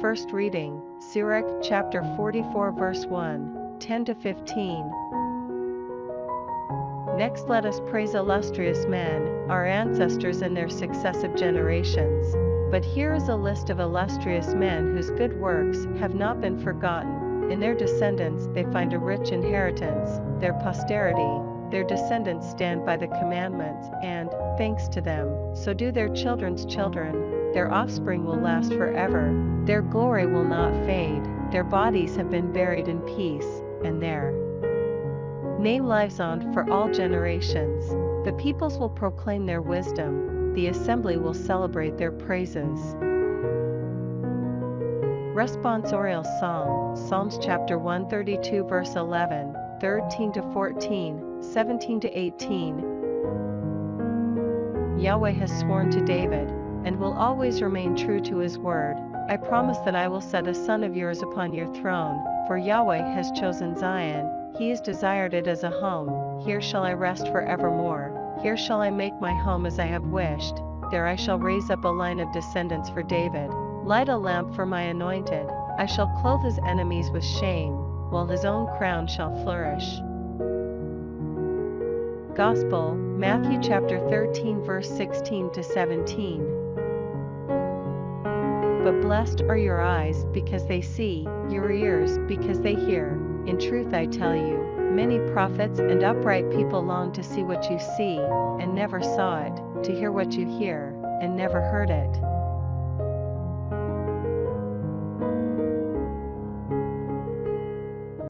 First reading, Sirach Chapter 44 verse 1, 10-15. Next let us praise illustrious men, our ancestors and their successive generations. But here is a list of illustrious men whose good works have not been forgotten. In their descendants they find a rich inheritance, their posterity, their descendants stand by the commandments, and, thanks to them, so do their children's children. Their offspring will last forever, their glory will not fade, their bodies have been buried in peace, and their name lives on for all generations. The peoples will proclaim their wisdom, the assembly will celebrate their praises. Responsorial Psalm, Psalms chapter 132 verse 11, 13-14, 17-18. Yahweh has sworn to David, and will always remain true to his word. I promise that I will set a son of yours upon your throne, for Yahweh has chosen Zion, he has desired it as a home. Here shall I rest forevermore, here shall I make my home as I have wished, there I shall raise up a line of descendants for David, light a lamp for my anointed, I shall clothe his enemies with shame, while his own crown shall flourish. Gospel, Matthew chapter 13 verse 16-17. But blessed are your eyes because they see, your ears because they hear. In truth I tell you, many prophets and upright people longed to see what you see, and never saw it, to hear what you hear, and never heard it.